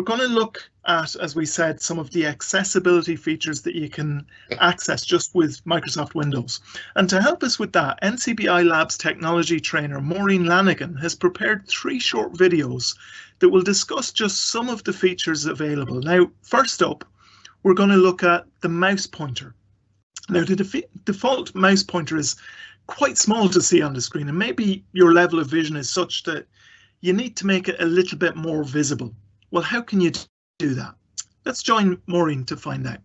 going to look at, as we said, some of the accessibility features that you can access just with Microsoft Windows. And to help us with that, NCBI Labs technology trainer Maureen Lanigan has prepared 3 short videos that will discuss just some of the features available. Now, first up, we're going to look at the mouse pointer. Now, the default mouse pointer is quite small to see on the screen, and maybe your level of vision is such that you need to make it a little bit more visible. Well, how can you do that? Let's join Maureen to find out.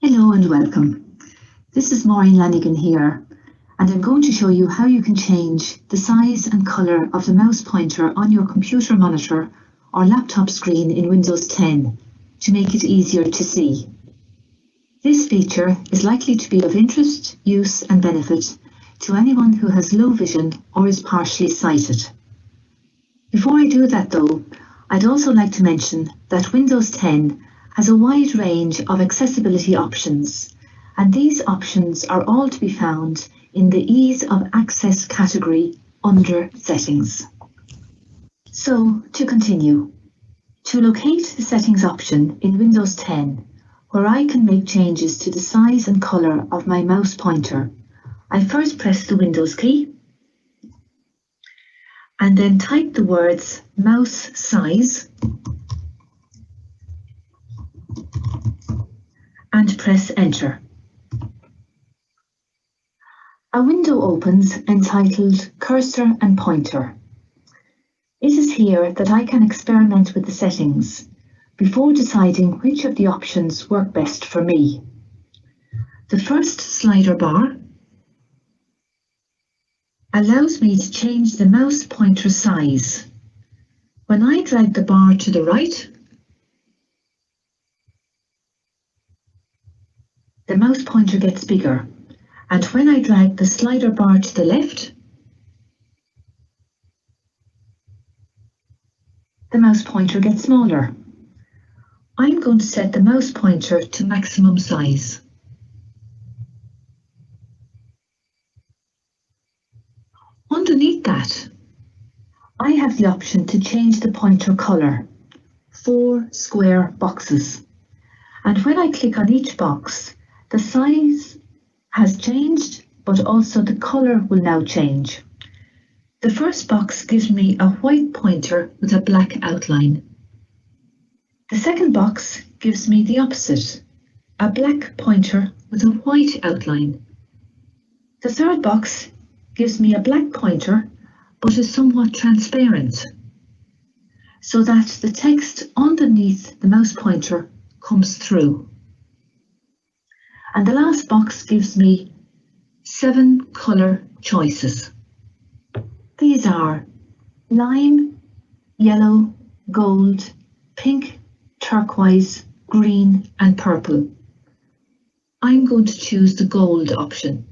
Hello and welcome. This is Maureen Lanigan here, and I'm going to show you how you can change the size and colour of the mouse pointer on your computer monitor or laptop screen in Windows 10 to make it easier to see. This feature is likely to be of interest, use and benefit to anyone who has low vision or is partially sighted. Before I do that though, I'd also like to mention that Windows 10 has a wide range of accessibility options, and these options are all to be found in the Ease of Access category under Settings. So, to continue, to locate the Settings option in Windows 10, where I can make changes to the size and colour of my mouse pointer, I first press the Windows key and then type the words mouse size and press enter. A window opens entitled Cursor and Pointer. It is here that I can experiment with the settings before deciding which of the options work best for me. The first slider bar allows me to change the mouse pointer size. When I drag the bar to the right, the mouse pointer gets bigger, and when I drag the slider bar to the left, the mouse pointer gets smaller. I'm going to set the mouse pointer to maximum size. Underneath that, I have the option to change the pointer colour, 4 square boxes. And when I click on each box, the size has changed, but also the colour will now change. The first box gives me a white pointer with a black outline. The second box gives me the opposite, a black pointer with a white outline. The third box gives me a black pointer but is somewhat transparent, so that the text underneath the mouse pointer comes through. And the last box gives me 7 colour choices. These are lime, yellow, gold, pink, turquoise, green and purple. I'm going to choose the gold option.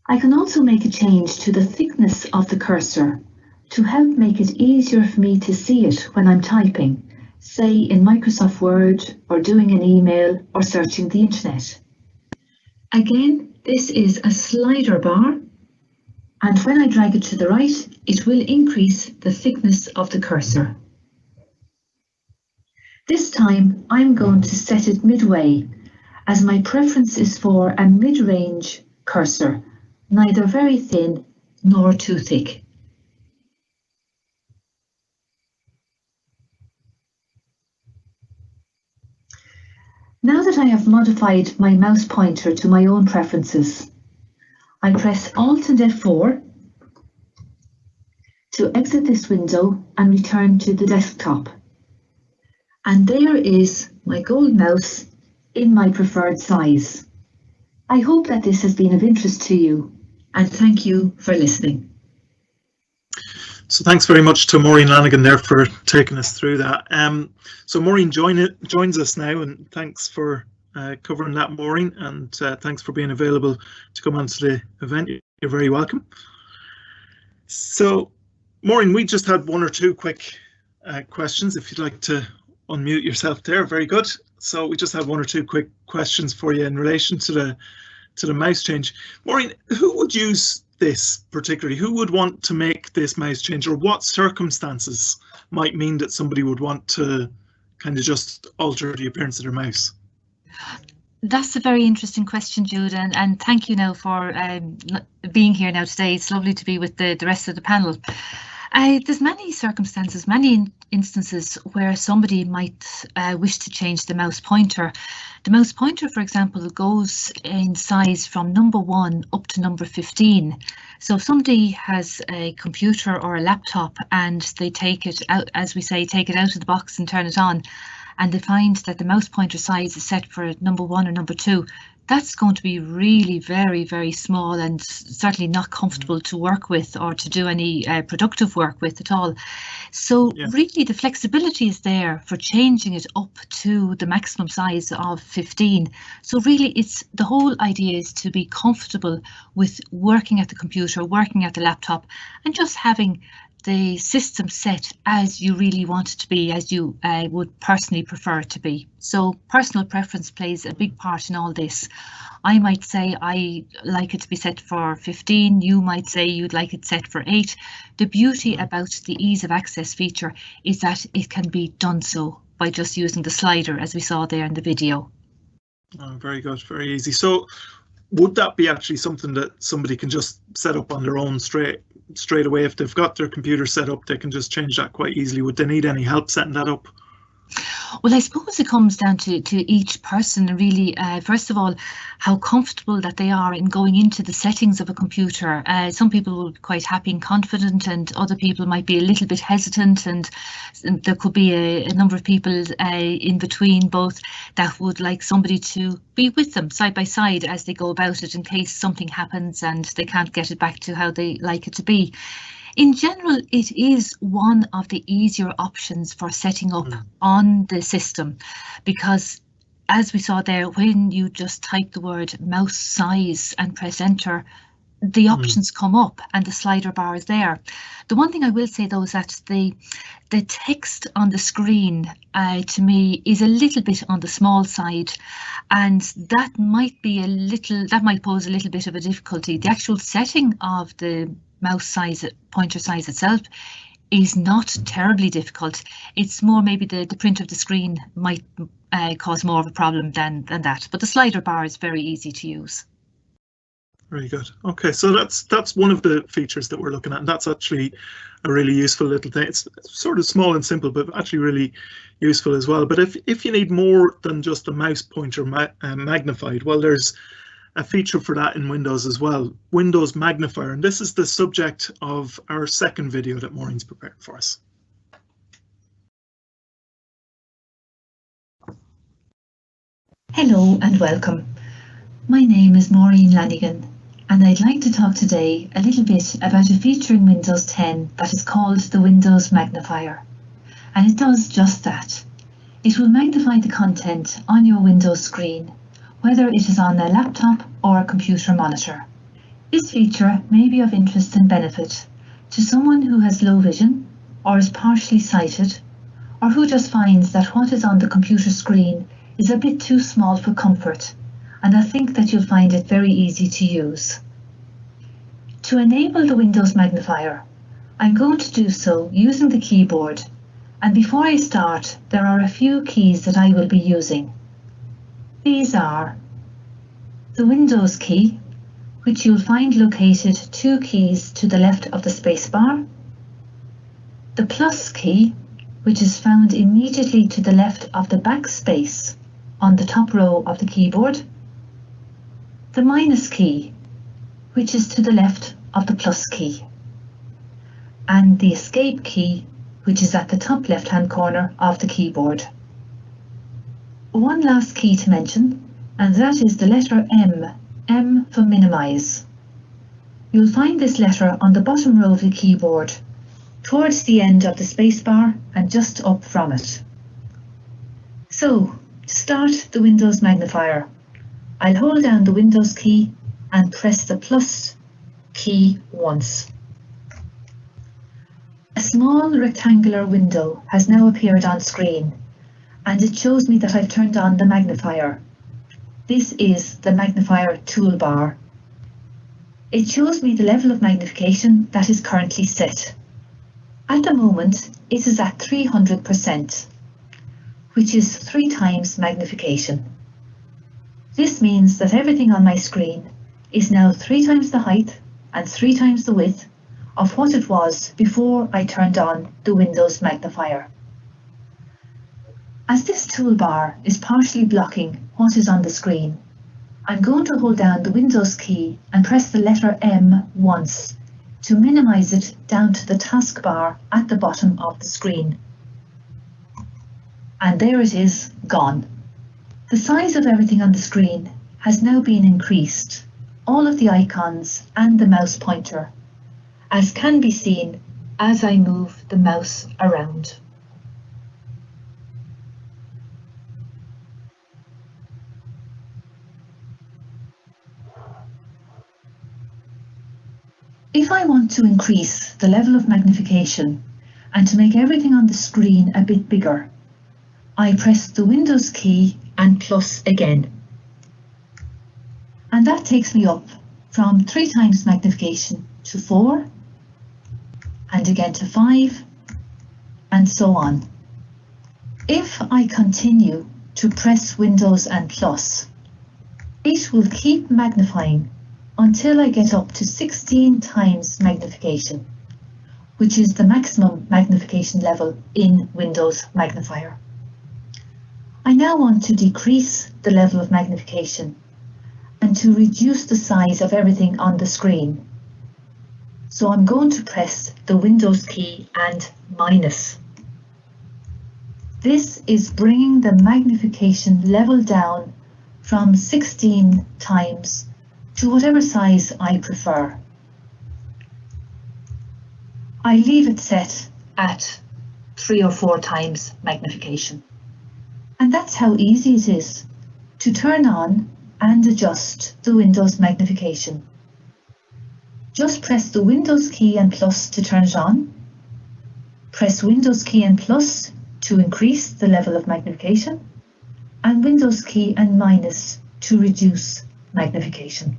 I can also make a change to the thickness of the cursor to help make it easier for me to see it when I'm typing, say in Microsoft Word or doing an email or searching the internet. Again, this is a slider bar, and when I drag it to the right, it will increase the thickness of the cursor. This time I'm going to set it midway, as my preference is for a mid-range cursor, neither very thin nor too thick. Now that I have modified my mouse pointer to my own preferences, I press Alt and F4 to exit this window and return to the desktop. And there is my gold mouse in my preferred size. I hope that this has been of interest to you, and thank you for listening. So thanks very much to Maureen Lanigan there for taking us through that. So Maureen joins us now, and thanks for covering that, Maureen, and thanks for being available to come onto the event. You're very welcome. So Maureen, we just had 1 or 2 quick questions. If you'd like to unmute yourself there, very good. So we just had 1 or 2 quick questions for you in relation to the mouse change. Maureen, who would use this particularly? Who would want to make this mouse change, or what circumstances might mean that somebody would want to kind of just alter the appearance of their mouse? That's a very interesting question, Jude, and thank you now for being here now today. It's lovely to be with the rest of the panel. There's many circumstances, many instances where somebody might wish to change the mouse pointer. The mouse pointer, for example, goes in size from number 1 up to number 15. So if somebody has a computer or a laptop and they take it out, as we say, take it out of the box and turn it on, and they find that the mouse pointer size is set for number 1 or number 2, that's going to be really very, very small and certainly not comfortable to work with or to do any productive work with at all. So really the flexibility is there for changing it up to the maximum size of 15. So really it's the whole idea is to be comfortable with working at the computer, working at the laptop, and just having the system set as you really want it to be, as you would personally prefer it to be. So personal preference plays a big part in all this. I might say I like it to be set for 15, you might say you'd like it set for 8. The beauty about the ease of access feature is that it can be done so by just using the slider, as we saw there in the video. Oh, very good, very easy. So would that be actually something that somebody can just set up on their own straight away? If they've got their computer set up, they can just change that quite easily. Would they need any help setting that up? Well, I suppose it comes down to each person really. First of all, how comfortable that they are in going into the settings of a computer. Some people will be quite happy and confident, and other people might be a little bit hesitant, and there could be a number of people in between both that would like somebody to be with them side by side as they go about it in case something happens and they can't get it back to how they like it to be. In general, it is one of the easier options for setting up on the system, because as we saw there, when you just type the word mouse size and press enter, the options come up and the slider bar is there. The one thing I will say though is that the text on the screen to me is a little bit on the small side, and that might pose a little bit of a difficulty. The actual setting of the mouse size, pointer size itself, is not terribly difficult. It's more maybe the print of the screen might cause more of a problem than that, but the slider bar is very easy to use. Very good. Okay, so that's one of the features that we're looking at, and that's actually a really useful little thing. It's sort of small and simple, but actually really useful as well. But if you need more than just the mouse pointer magnified, well, there's a feature for that in Windows as well, Windows Magnifier, and this is the subject of our second video that Maureen's prepared for us. Hello and welcome. My name is Maureen Lanigan, and I'd like to talk today a little bit about a feature in Windows 10 that is called the Windows Magnifier, and it does just that. It will magnify the content on your Windows screen, whether it is on a laptop or a computer monitor. This feature may be of interest and benefit to someone who has low vision or is partially sighted, or who just finds that what is on the computer screen is a bit too small for comfort, and I think that you'll find it very easy to use. To enable the Windows Magnifier, I'm going to do so using the keyboard, and before I start, there are a few keys that I will be using. These are the Windows key, which you'll find located 2 keys to the left of the spacebar, the plus key, which is found immediately to the left of the backspace on the top row of the keyboard, the minus key, which is to the left of the plus key, and the escape key, which is at the top left-hand corner of the keyboard. One last key to mention, and that is the letter M for minimize. You'll find this letter on the bottom row of the keyboard, towards the end of the spacebar and just up from it. So, to start the Windows Magnifier, I'll hold down the Windows key and press the plus key once. A small rectangular window has now appeared on screen, and it shows me that I've turned on the magnifier. This is the magnifier toolbar. it shows me the level of magnification that is currently set. At the moment, it is at 300%, which is 3 times magnification. This means that everything on my screen is now 3 times the height and 3 times the width of what it was before I turned on the Windows magnifier. As this toolbar is partially blocking what is on the screen, I'm going to hold down the Windows key and press the letter M once to minimize it down to the taskbar at the bottom of the screen. And there it is, gone. The size of everything on the screen has now been increased, all of the icons and the mouse pointer, as can be seen as I move the mouse around. If I want to increase the level of magnification and to make everything on the screen a bit bigger, I press the Windows key and plus again. And that takes me up from 3 times magnification to 4, and again to 5, and so on. If I continue to press Windows and plus, it will keep magnifying until I get up to 16 times magnification, which is the maximum magnification level in Windows Magnifier. I now want to decrease the level of magnification and to reduce the size of everything on the screen. So I'm going to press the Windows key and minus. This is bringing the magnification level down from 16 times to whatever size I prefer. I leave it set at 3 or 4 times magnification. And that's how easy it is to turn on and adjust the Windows magnification. Just press the Windows key and plus to turn it on. Press Windows key and plus to increase the level of magnification, and Windows key and minus to reduce magnification.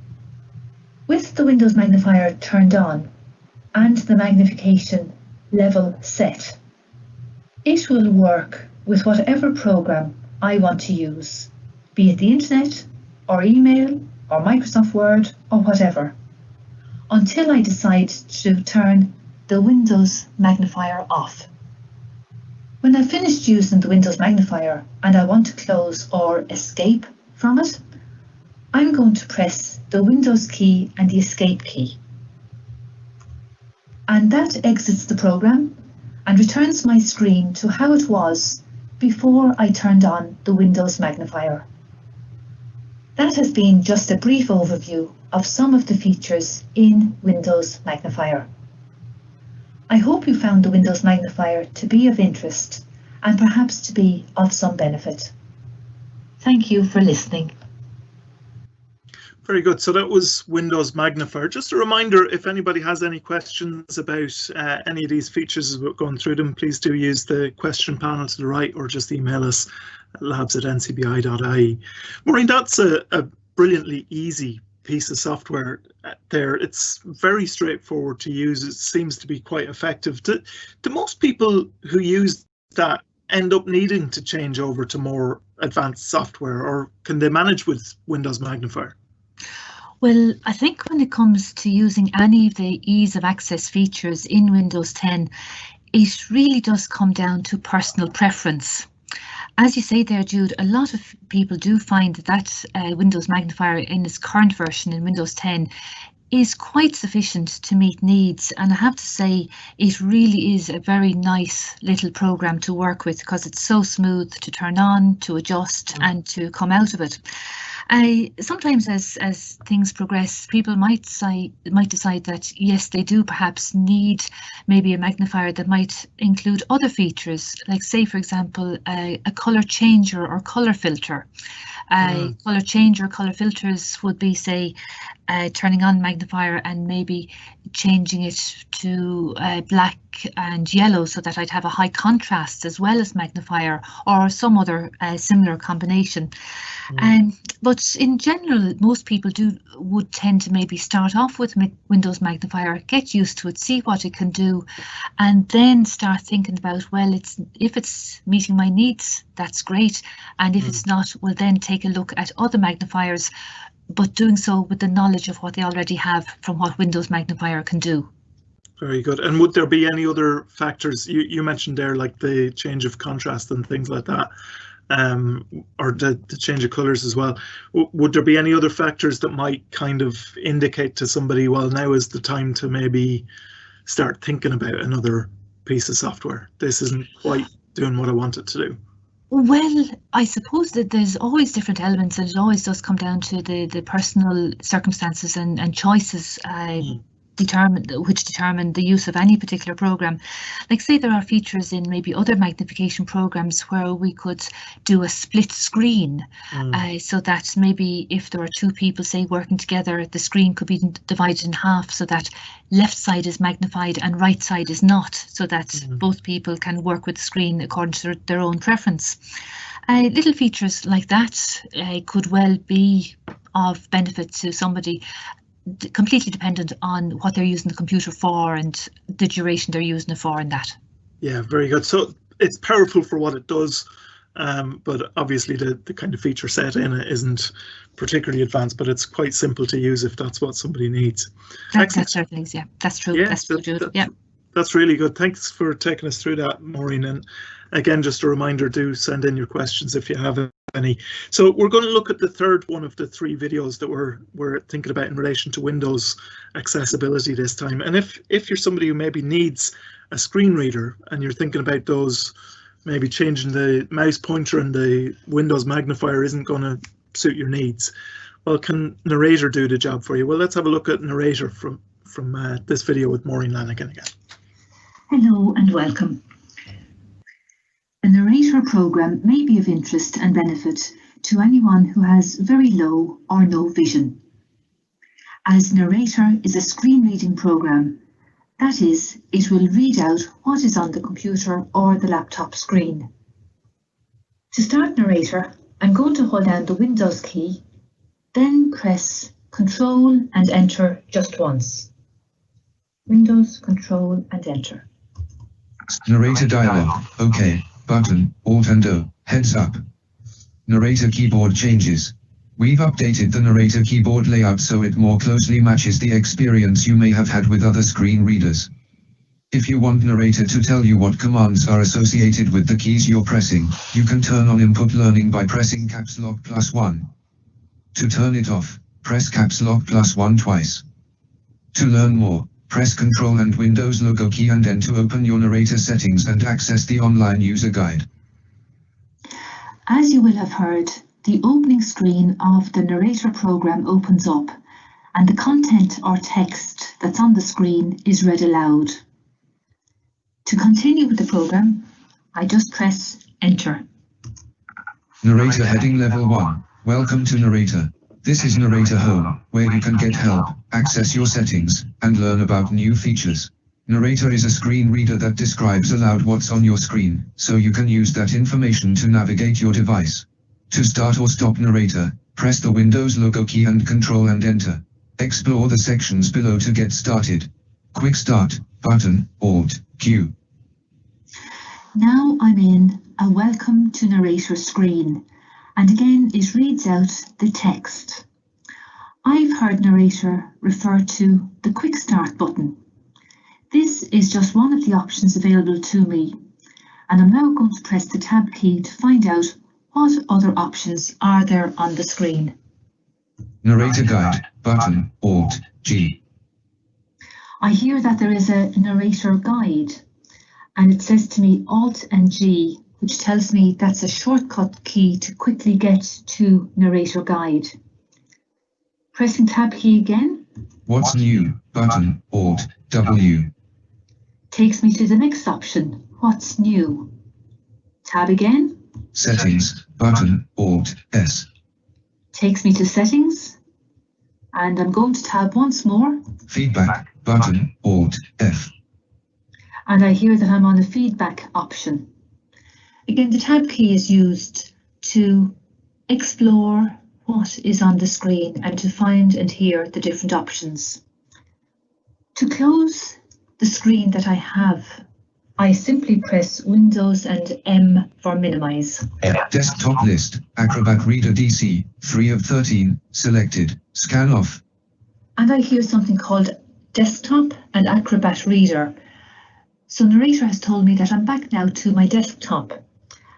With the Windows magnifier turned on and the magnification level set, it will work with whatever program I want to use, be it the internet or email or Microsoft Word or whatever, until I decide to turn the Windows magnifier off. When I've finished using the Windows magnifier and I want to close or escape from it, I'm going to press the Windows key and the escape key. And that exits the program and returns my screen to how it was before I turned on the Windows magnifier. That has been just a brief overview of some of the features in Windows Magnifier. I hope you found the Windows Magnifier to be of interest and perhaps to be of some benefit. Thank you for listening. Very good. So that was Windows Magnifier. Just a reminder, if anybody has any questions about any of these features as we're going through them, please do use the question panel to the right or just email us at labs@ncbi.ie. Maureen, that's a brilliantly easy piece of software there. It's very straightforward to use. It seems to be quite effective. Do most people who use that end up needing to change over to more advanced software, or can they manage with Windows Magnifier? Well, I think when it comes to using any of the ease of access features in Windows 10, it really does come down to personal preference. As you say there, Jude, a lot of people do find that Windows Magnifier in its current version in Windows 10 is quite sufficient to meet needs, and I have to say it really is a very nice little program to work with because it's so smooth to turn on, to adjust and to come out of it. Sometimes as things progress, people might decide that yes, they do perhaps need maybe a magnifier that might include other features, like say for example a colour changer or colour filter. Colour changer, colour filters would be say turning on magnifier and maybe changing it to black black and yellow so that I'd have a high contrast as well as magnifier, or some other similar combination. But in general, most people would tend to maybe start off with Windows Magnifier, get used to it, see what it can do, and then start thinking about, well, if it's meeting my needs, that's great, and if it's not, well, then take a look at other magnifiers, but doing so with the knowledge of what they already have from what Windows Magnifier can do. Very good. And would there be any other factors you mentioned there, like the change of contrast and things like that, or the change of colors as well? Would there be any other factors that might kind of indicate to somebody, well, now is the time to maybe start thinking about another piece of software? This isn't quite doing what I want it to do. Well, I suppose that there's always different elements, and it always does come down to the personal circumstances and choices which determine the use of any particular program. Like, say there are features in maybe other magnification programs where we could do a split screen, so that maybe if there are two people, say, working together, the screen could be divided in half so that left side is magnified and right side is not, so that both people can work with the screen according to their own preference. Little features like that could well be of benefit to somebody, completely dependent on what they're using the computer for and the duration they're using it for and that. Yeah, very good. So it's powerful for what it does, but obviously the kind of feature set in it isn't particularly advanced, but it's quite simple to use if that's what somebody needs. That certainly is, yeah. That's true. Yeah, that's true. That's really good. Thanks for taking us through that, Maureen. And again, just a reminder, do send in your questions if you have any. So we're going to look at the third one of the three videos that we're thinking about in relation to Windows accessibility this time. And if you're somebody who maybe needs a screen reader and you're thinking about those, maybe changing the mouse pointer and the Windows magnifier isn't going to suit your needs, well, can Narrator do the job for you? Well, let's have a look at Narrator from this video with Maureen Lanigan again. Hello and welcome. A Narrator program may be of interest and benefit to anyone who has very low or no vision. As Narrator is a screen reading program, that is, it will read out what is on the computer or the laptop screen. To start Narrator, I'm going to hold down the Windows key, then press Control and Enter just once. Windows, Control and Enter. Narrator dialog. OK. Button, Alt and O. Heads up. Narrator keyboard changes. We've updated the Narrator keyboard layout so it more closely matches the experience you may have had with other screen readers. If you want Narrator to tell you what commands are associated with the keys you're pressing, you can turn on Input Learning by pressing Caps Lock +1. To turn it off, press Caps Lock +1 twice. To learn more, press Ctrl and Windows logo key and N to open your Narrator settings and access the online user guide. As you will have heard, the opening screen of the Narrator program opens up and the content or text that's on the screen is read aloud. To continue with the program, I just press Enter. Narrator heading level 1. Welcome to Narrator. This is Narrator Home, where you can get help, access your settings, and learn about new features. Narrator is a screen reader that describes aloud what's on your screen, so you can use that information to navigate your device. To start or stop Narrator, press the Windows logo key and Control and Enter. Explore the sections below to get started. Quick Start, button, Alt, Q. Now I'm in a Welcome to Narrator screen. And again, it reads out the text. I've heard Narrator refer to the Quick Start button. This is just one of the options available to me, and I'm now going to press the Tab key to find out what other options are there on the screen. Narrator Guide, button, Alt, G. I hear that there is a Narrator Guide, and it says to me Alt and G, which tells me that's a shortcut key to quickly get to Narrator Guide. Pressing Tab key again. What's new? Button, Alt, W. Takes me to the next option, What's new? Tab again. Settings, button, Alt, S. Takes me to Settings. And I'm going to tab once more. Feedback, button, Alt, F. and I hear that I'm on the feedback option. Again, the tab key is used to explore what is on the screen and to find and hear the different options. To close the screen that I have, I simply press Windows and M for minimize. Desktop list, Acrobat Reader DC, 3 of 13, selected, scan off. And I hear something called Desktop and Acrobat Reader. So Narrator has told me that I'm back now to my desktop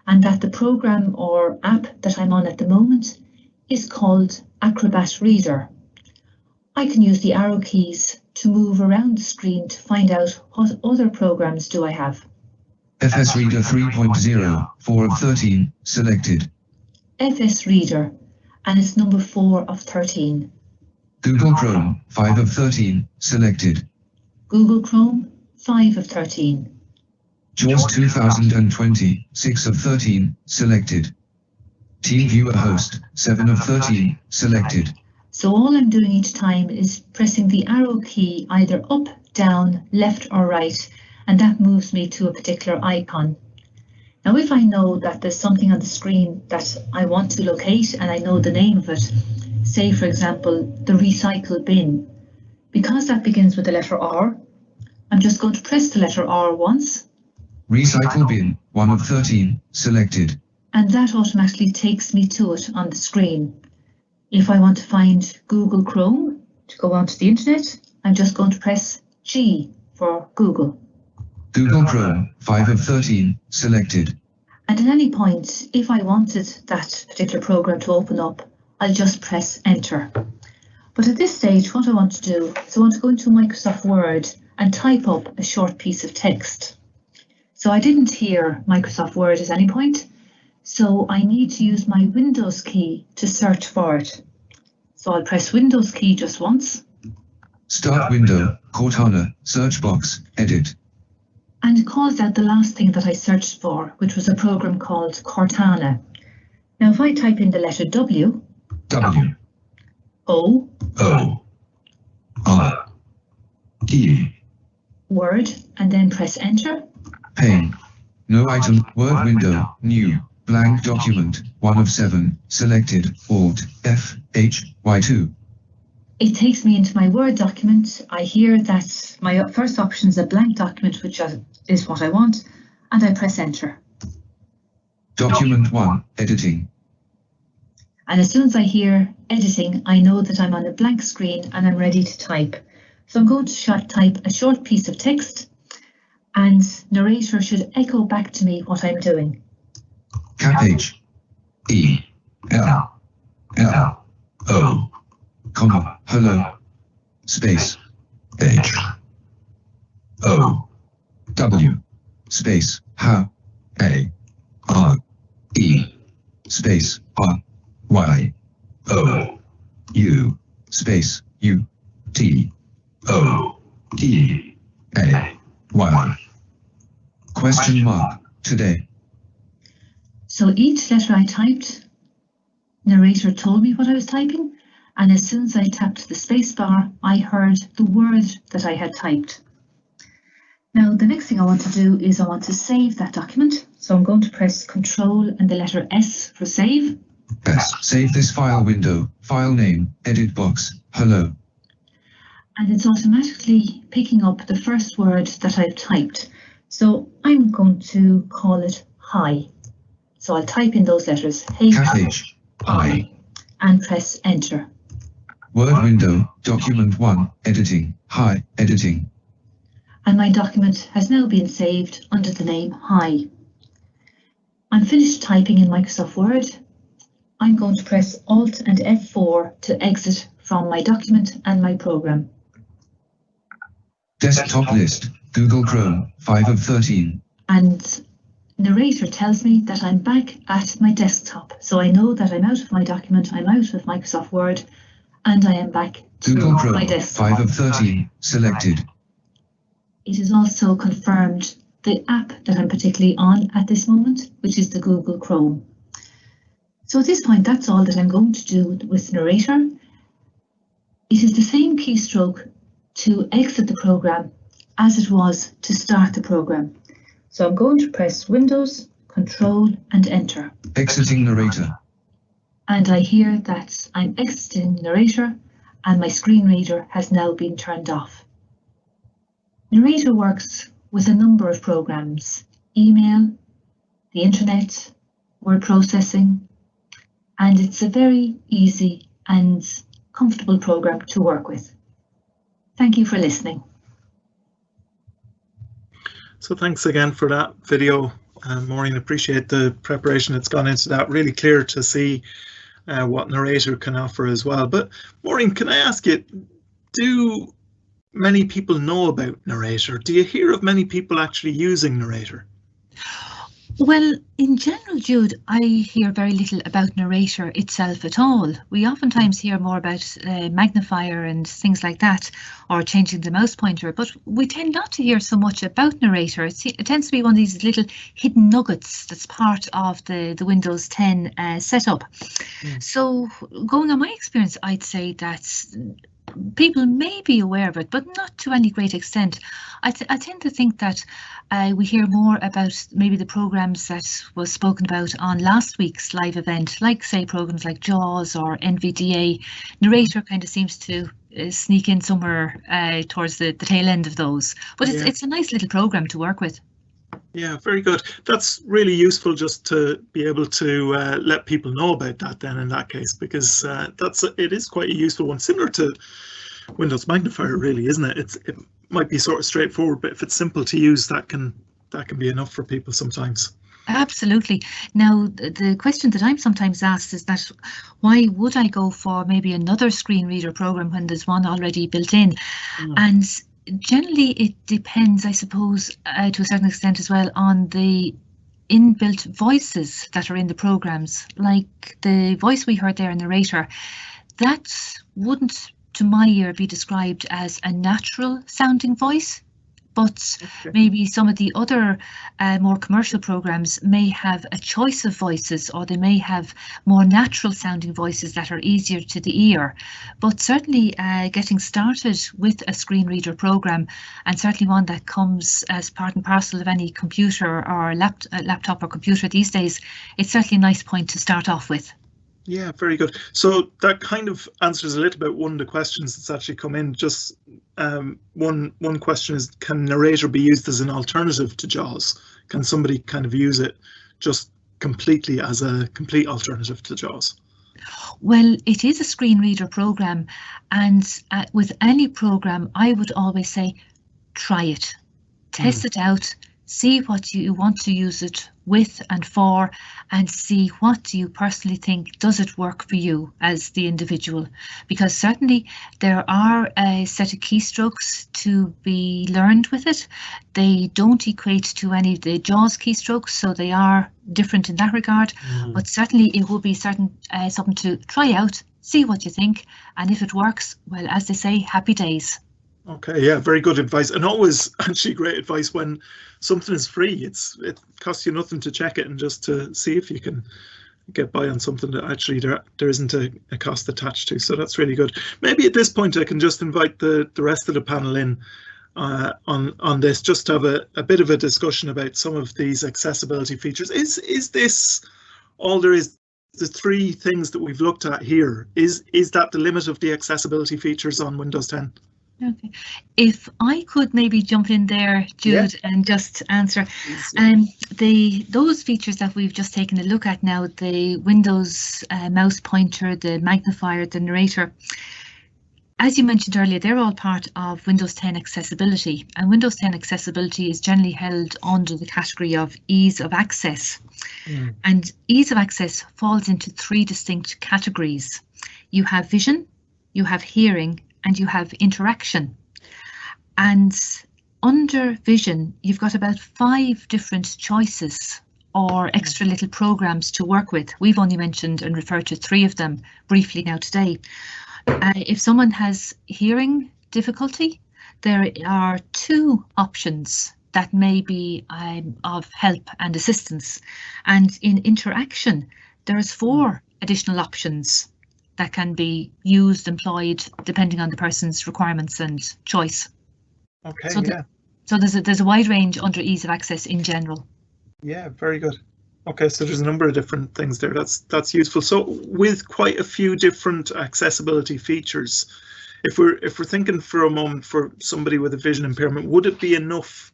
and that the program or app that I'm on at the moment is called Acrobat Reader. I can use the arrow keys to move around the screen to find out what other programs do I have. FS Reader 3.0, 4 of 13, selected. FS Reader, and it's number 4 of 13. Google Chrome, 5 of 13, selected. Google Chrome, 5 of 13. JAWS 2020, 6 of 13, selected. TeamViewer Host, 7 of 13, selected. So all I'm doing each time is pressing the arrow key either up, down, left or right, and that moves me to a particular icon. Now if I know that there's something on the screen that I want to locate and I know the name of it, say for example the recycle bin, because that begins with the letter R, I'm just going to press the letter R once. Recycle bin, 1 of 13, selected. And that automatically takes me to it on the screen. If I want to find Google Chrome to go onto the internet, I'm just going to press G for Google. Google Chrome, 5 of 13, selected. And at any point, if I wanted that particular program to open up, I'll just press Enter. But at this stage, what I want to do is I want to go into Microsoft Word and type up a short piece of text. So I didn't hear Microsoft Word at any point, so I need to use my Windows key to search for it. So I'll press Windows key just once. Start window, Cortana, search box, edit. And it calls out the last thing that I searched for, which was a program called Cortana. Now if I type in the letter W, W, O, O, R, E, Word, and then press Enter. pane. No item, Word window, new, blank document, 1 of 7, selected, Alt, F, H, Y2. It takes me into my Word document. I hear that my first option is a blank document, which is what I want, and I press Enter. Document 1, editing. And as soon as I hear editing, I know that I'm on a blank screen and I'm ready to type. So I'm going to type a short piece of text, and Narrator should echo back to me what I'm doing. Cap H, E, L, L, O, comma, hello, space, H, O, W, space, H, A, R, E, space, R, Y, O, U, space, U, T, O, E, A, Y. Question mark, today. So each letter I typed, Narrator told me what I was typing, and as soon as I tapped the space bar, I heard the word that I had typed. Now the next thing I want to do is I want to save that document. So I'm going to press Control and the letter S for save. S. Save this file window, file name, edit box, hello. And it's automatically picking up the first word that I've typed. So I'm going to call it hi. So I'll type in those letters, H, I. and press Enter. Word window, document 1, editing, hi, editing. And my document has now been saved under the name Hi. I'm finished typing in Microsoft Word. I'm going to press Alt and F4 to exit from my document and my program. Desktop list, Google Chrome, 5 of 13. And Narrator tells me that I'm back at my desktop. So I know that I'm out of my document, I'm out of Microsoft Word, and I am back to Google Chrome, my desktop. 5 of 13, selected. It is also confirmed the app that I'm particularly on at this moment, which is the Google Chrome. So at this point, that's all that I'm going to do with Narrator. It is the same keystroke to exit the program as it was to start the program. So I'm going to press Windows, Control and Enter. Exiting narrator. And I hear that I'm exiting narrator and my screen reader has now been turned off. Narrator works with a number of programs: email, the internet, word processing, and it's a very easy and comfortable program to work with. Thank you for listening. So thanks again for that video, Maureen. Appreciate the preparation that's gone into that. Really clear to see what Narrator can offer as well. But Maureen, can I ask you, do many people know about Narrator? Do you hear of many people actually using Narrator? Well, in general, Jude, I hear very little about Narrator itself at all. We oftentimes hear more about magnifier and things like that, or changing the mouse pointer, but we tend not to hear so much about Narrator. It tends to be one of these little hidden nuggets that's part of the Windows 10 setup. So going on my experience, I'd say that people may be aware of it, but not to any great extent. I tend to think that we hear more about maybe the programs that was spoken about on last week's live event, like say programs like JAWS or NVDA. Narrator kind of seems to sneak in somewhere towards the tail end of those, but it's a nice little program to work with. Yeah, very good. That's really useful just to be able to let people know about that then in that case, because it is quite a useful one, similar to Windows Magnifier really, isn't it? It might be sort of straightforward, but if it's simple to use, that can be enough for people sometimes. Absolutely. Now, the question that I'm sometimes asked is that why would I go for maybe another screen reader program when there's one already built in? And generally, it depends, I suppose, to a certain extent as well, on the inbuilt voices that are in the programs. Like the voice we heard there in Narrator, that wouldn't, to my ear, be described as a natural sounding voice. But maybe some of the other more commercial programs may have a choice of voices, or they may have more natural sounding voices that are easier to the ear. But certainly getting started with a screen reader program, and certainly one that comes as part and parcel of any computer or laptop or computer these days, it's certainly a nice point to start off with. Yeah, very good. So that kind of answers a little bit one of the questions that's actually come in. Just one question is, can Narrator be used as an alternative to JAWS? Can somebody kind of use it just completely as a complete alternative to JAWS? Well, it is a screen reader program, and with any program, I would always say, try it, test it out, see what you want to use it with and for, and see what you personally think, does it work for you as the individual? Because certainly there are a set of keystrokes to be learned with it. They don't equate to any of the JAWS keystrokes, so they are different in that regard. But certainly it will be something to try out, see what you think, and if it works, well, as they say, happy days. Okay, yeah, very good advice, and always actually great advice when something is free. It costs you nothing to check it and just to see if you can get by on something that actually there isn't a cost attached to. So that's really good. Maybe at this point I can just invite the rest of the panel in on this, just to have a bit of a discussion about some of these accessibility features. Is this all there is? The three things that we've looked at here, is that the limit of the accessibility features on Windows 10? Okay, if I could maybe jump in there, Jude, and just answer. Those features that we've just taken a look at now, the Windows mouse pointer, the magnifier, the narrator, as you mentioned earlier, they're all part of Windows 10 accessibility, and Windows 10 accessibility is generally held under the category of ease of access. And ease of access falls into three distinct categories. You have vision, you have hearing, and you have interaction. And under vision, you've got about 5 different choices or extra little programs to work with. We've only mentioned and referred to 3 of them briefly now today. If someone has hearing difficulty, there are 2 options that may be of help and assistance. And in interaction, there's 4 additional options that can be used, employed, depending on the person's requirements and choice. Okay, so So there's a wide range under ease of access in general. Yeah, very good. Okay, so there's a number of different things there. That's useful. So with quite a few different accessibility features, if we're thinking for a moment for somebody with a vision impairment, would it be enough,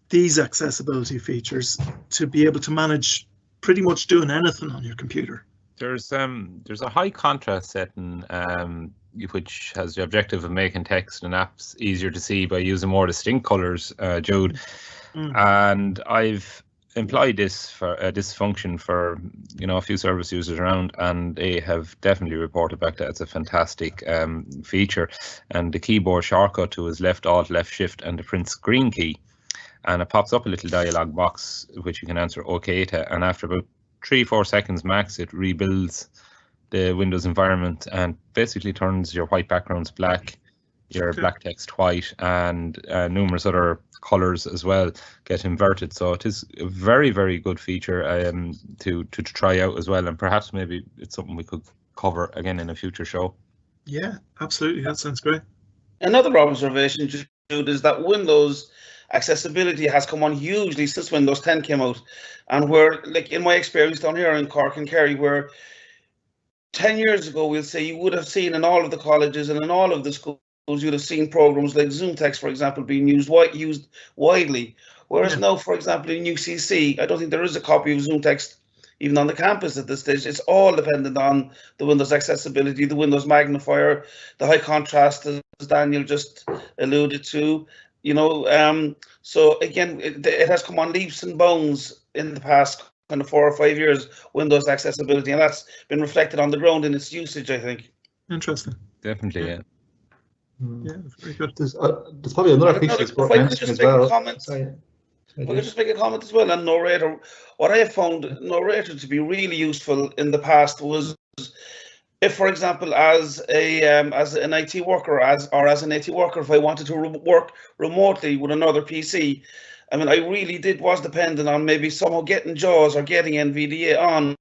these accessibility features, to be able to manage pretty much doing anything on your computer? There's a high contrast setting which has the objective of making text and apps easier to see by using more distinct colors, Jude. And I've employed this function for a few service users around, and they have definitely reported back that it's a fantastic feature. And the keyboard shortcut to is left alt, left shift, and the print screen key, and it pops up a little dialog box which you can answer OK to, and after about 3-4 seconds max, it rebuilds the Windows environment and basically turns your white backgrounds black, your black text white, and numerous other colors as well get inverted. So it is a very, very good feature to try out as well, and perhaps maybe it's something we could cover again in a future show. Yeah, absolutely. That sounds great. Another observation, Jude, is that Windows accessibility has come on hugely since Windows 10 came out, and where, like in my experience down here in Cork and Kerry, where 10 years ago, we'll say, you would have seen in all of the colleges and in all of the schools, you'd have seen programs like ZoomText, for example, being used widely. Whereas now, for example, in UCC, I don't think there is a copy of ZoomText even on the campus at this stage. It's all dependent on the Windows accessibility, the Windows magnifier, the high contrast, as Daniel just alluded to. So again, it has come on leaps and bounds in the past kind of 4 or 5 years, Windows accessibility, and that's been reflected on the ground in its usage, I think. Interesting. Definitely, yeah. Yeah, very good. There's probably another feature that's worth mentioning as well. If I could just make a comment as well on Narrator. What I have found Narrator to be really useful in the past was, if, for example, as an IT worker, as an IT worker, if I wanted to work remotely with another PC, I mean, I really was dependent on maybe somehow getting JAWS or getting NVDA on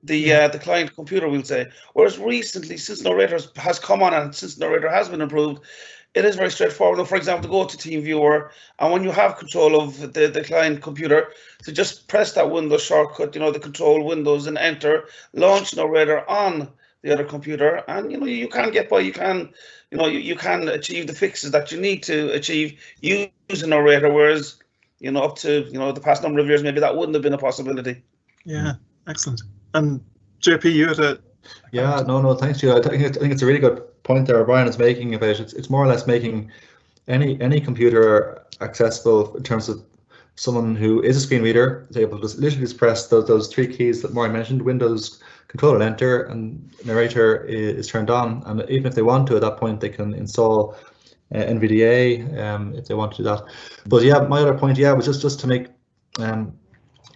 the client computer, we'll say. Whereas recently, since Narrator has come on and since Narrator has been improved, it is very straightforward. Now, for example, go to TeamViewer, and when you have control of the client computer, to just press that Windows shortcut, the control Windows, and enter, launch Narrator on the other computer, and you can get by. You can achieve the fixes that you need to achieve using Narrator. Whereas up to the past number of years, maybe that wouldn't have been a possibility. Yeah, excellent. And JP, you had a no, thanks, Jude. I think it's a really good point there Brian is making about it. It's more or less making any computer accessible in terms of someone who is a screen reader is able to literally just press those 3 keys that Maureen mentioned: Windows, Control and Enter, and Narrator is turned on. And even if they want to, at that point, they can install NVDA if they want to do that. But yeah, my other point, was just to make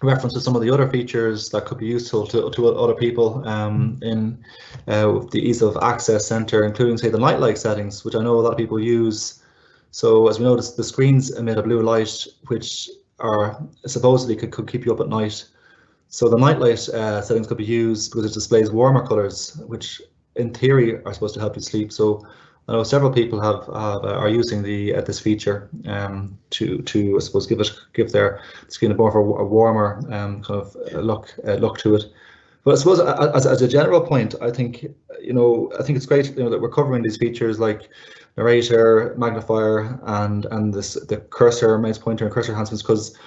reference to some of the other features that could be useful to other people in the ease of access center, including, say, the nightlight settings, which I know a lot of people use. So as we know, the screens emit a blue light, which are supposedly could keep you up at night. So the nightlight settings could be used because it displays warmer colors, which in theory are supposed to help you sleep. So I know several people are using this feature to I suppose give their screen more of a warmer kind of look to it. But I suppose as a general point, I think it's great that we're covering these features like Narrator, magnifier, and the cursor, mouse pointer, and cursor enhancements, because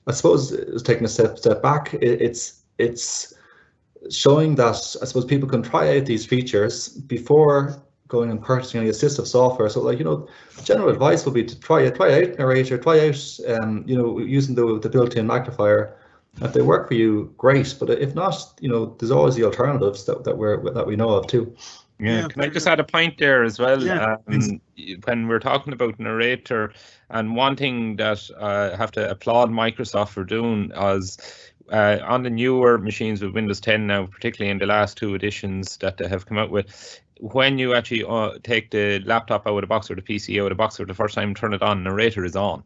I suppose it's taking a step back. It's showing that I suppose people can try out these features before going and purchasing any assistive software. So, general advice would be to try out Narrator, try out using the built-in magnifier. If they work for you, great. But if not, there's always the alternatives that we know of too. Yeah, can I just add a point there as well? Yeah, when we're talking about Narrator, and one thing that I have to applaud Microsoft for doing is on the newer machines with Windows 10 now, particularly in the last 2 editions that they have come out with, when you actually take the laptop out of the box or the PC out of the box for the first time, turn it on, Narrator is on.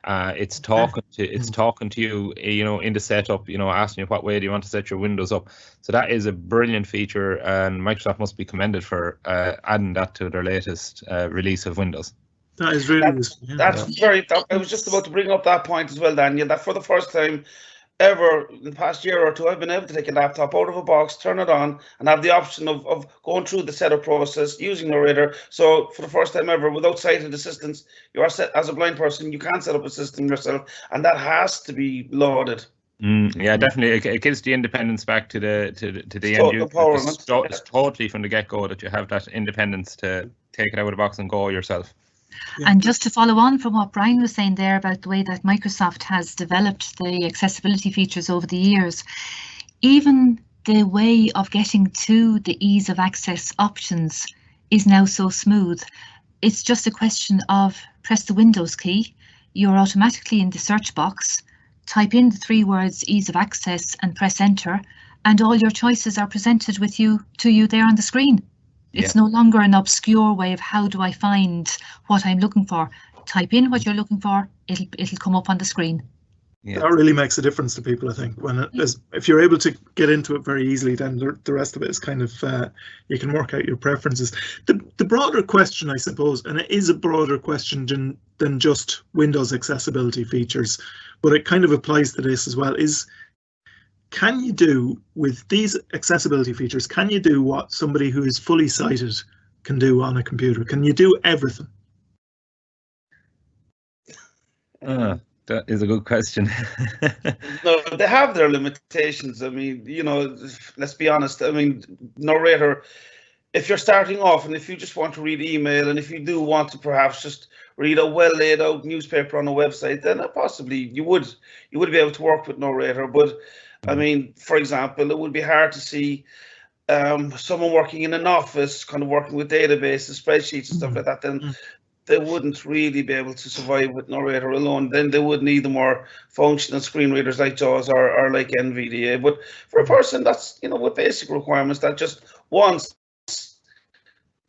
It's talking to you, in the setup, asking you what way do you want to set your windows up. So that is a brilliant feature, and Microsoft must be commended for adding that to their latest release of Windows. That is really useful. I was just about to bring up that point as well, Daniel, that for the first time ever in the past year or two, I've been able to take a laptop out of a box, turn it on, and have the option of going through the setup process using Narrator. So for the first time ever, without sighted assistance, you are set as a blind person, you can set up a system yourself, and that has to be lauded. Yeah, definitely. It gives the independence back to the end user. It's totally from the get-go that you have that independence to take it out of the box and go yourself. Yeah. And just to follow on from what Brian was saying there about the way that Microsoft has developed the accessibility features over the years, even the way of getting to the ease of access options is now so smooth. It's just a question of press the Windows key, you're automatically in the search box, type in the 3 words ease of access and press enter, and all your choices are presented to you there on the screen. It's no longer an obscure way of how do I find what I'm looking for. Type in what you're looking for, it'll come up on the screen. Yeah. That really makes a difference to people, I think. If you're able to get into it very easily, then the rest of it is kind of, you can work out your preferences. The broader question, I suppose, and it is a broader question than just Windows accessibility features, but it kind of applies to this as well, is can you do with these accessibility features, can you do what somebody who is fully sighted can do on a computer? Can you do everything? That is a good question. No, they have their limitations. I mean, let's be honest. I mean, Narrator, if you're starting off and if you just want to read email and if you do want to perhaps just read a well laid out newspaper on a website, then possibly you would be able to work with Narrator. But I mean, for example, it would be hard to see someone working in an office, kind of working with databases, spreadsheets and stuff like that, then they wouldn't really be able to survive with Narrator alone. Then they would need the more functional screen readers like JAWS or like NVDA. But for a person that's, with basic requirements that just wants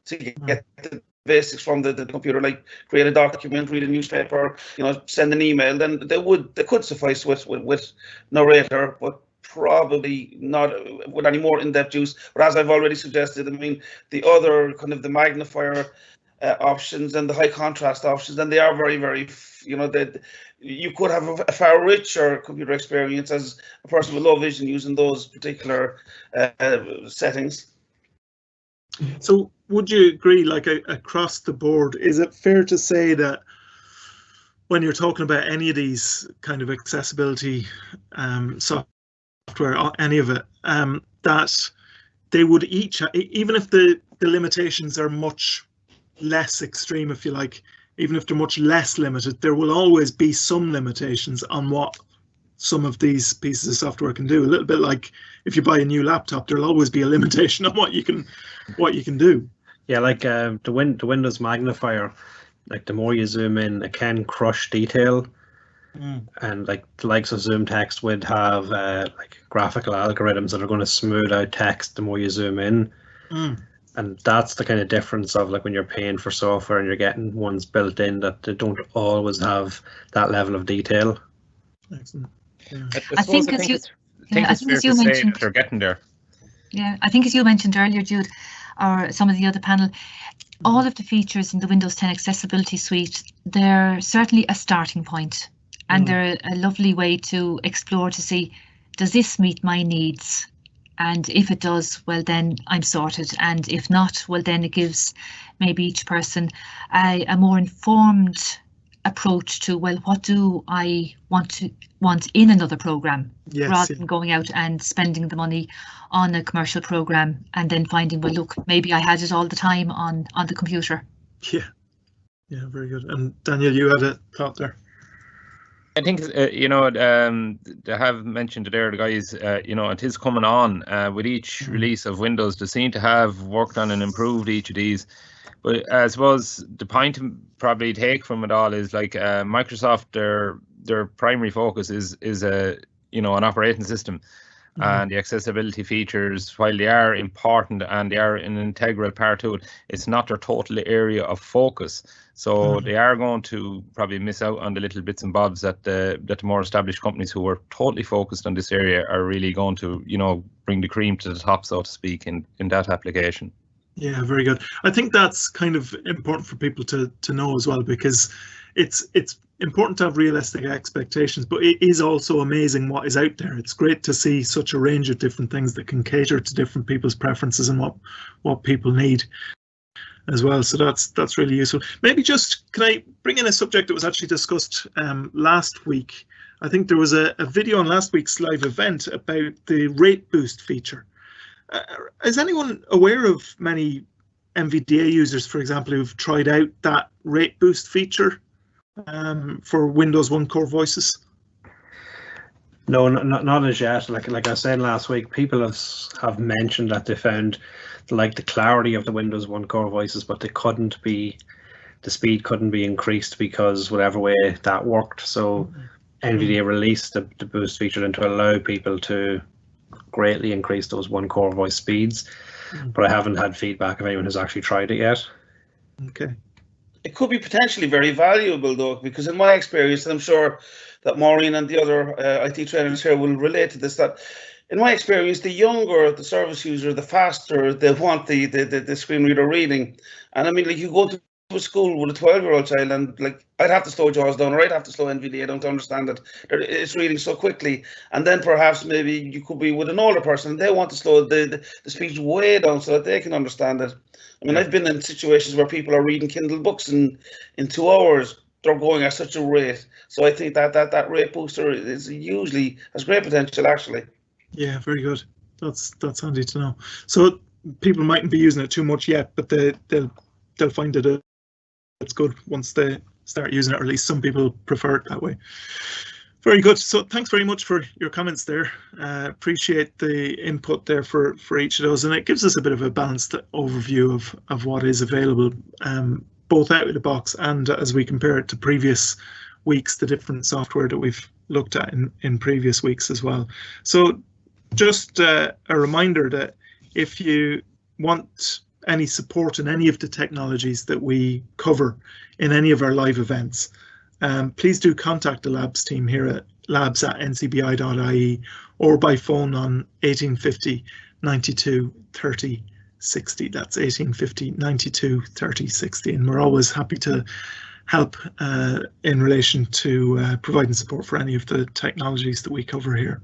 to get the basics from the computer, like create a document, read a newspaper, send an email, then they could suffice with Narrator, but probably not with any more in-depth use. But as I've already suggested, I mean, the other kind of the magnifier options and the high contrast options, then they are very, very, you could have a far richer computer experience as a person with low vision using those particular settings. So would you agree, like across the board, is it fair to say that when you're talking about any of these kind of accessibility software, any of it, that they would each, even if the limitations are much less extreme, if you like, even if they're much less limited, there will always be some limitations on what some of these pieces of software can do. A little bit like if you buy a new laptop, there'll always be a limitation on what you can do. Yeah, like the Windows magnifier, like the more you zoom in, it can crush detail. And like the likes of Zoom Text would have like graphical algorithms that are going to smooth out text the more you zoom in. And that's the kind of difference of like when you're paying for software and you're getting ones built in that they don't always have that level of detail. Excellent. Yeah. I think as you mentioned, they're getting there. Yeah, I think as you mentioned earlier, Jude, or some of the other panel, all of the features in the Windows 10 Accessibility Suite, they're certainly a starting point, and they're a lovely way to explore to see, does this meet my needs? And if it does, well, then I'm sorted. And if not, well, then it gives maybe each person a more informed approach to, well, what do I want in another program, rather than going out and spending the money on a commercial program and then finding, well, look, maybe I had it all the time on the computer. Yeah, very good. And Daniel, you had a thought there. I think, they have mentioned it there, the guys, it is coming on with each release of Windows. They seem to have worked on and improved each of these. But I suppose the point to probably take from it all is like Microsoft, their primary focus is an operating system. And the accessibility features, while they are important and they are an integral part to it, it's not their total area of focus. So they are going to probably miss out on the little bits and bobs that the more established companies who are totally focused on this area are really going to, bring the cream to the top, so to speak, in that application. Yeah, very good. I think that's kind of important for people to know as well, because it's important to have realistic expectations, but it is also amazing what is out there. It's great to see such a range of different things that can cater to different people's preferences and what people need as well. So that's really useful. Maybe just, can I bring in a subject that was actually discussed last week? I think there was a video on last week's live event about the rate boost feature. Is anyone aware of many NVDA users, for example, who've tried out that rate boost feature for Windows One Core Voices? No, not as yet. Like I said last week, people have mentioned that they found the clarity of the Windows One Core Voices, but the speed couldn't be increased because whatever way that worked. So NVIDIA released the boost feature to allow people to greatly increase those One Core Voice speeds, but I haven't had feedback if anyone has actually tried it yet. Okay. It could be potentially very valuable though, because in my experience, and I'm sure that Maureen and the other IT trainers here will relate to this, that in my experience, the younger the service user, the faster they want the screen reader reading. And I mean, like, you go to a school with a 12-year-old child, and like, I'd have to slow JAWS down, or I'd have to slow NVDA down to understand it. It's reading so quickly. And then perhaps maybe you could be with an older person, and they want to slow the speed way down so that they can understand it. I mean, I've been in situations where people are reading Kindle books in 2 hours. They're going at such a rate. So I think that rate booster is usually has great potential, actually. Yeah, very good. That's handy to know. So people mightn't be using it too much yet, but they'll find it's good once they start using it, or at least some people prefer it that way. Very good. So thanks very much for your comments there. Appreciate the input there for each of those, and it gives us a bit of a balanced overview of what is available, both out of the box and as we compare it to previous weeks, the different software that we've looked at in previous weeks as well. So just a reminder that if you want any support in any of the technologies that we cover in any of our live events, please do contact the labs team here at labs@ncbi.ie or by phone on 1850 92 30 60. That's 1850 92 30 60, and we're always happy to help in relation to providing support for any of the technologies that we cover here.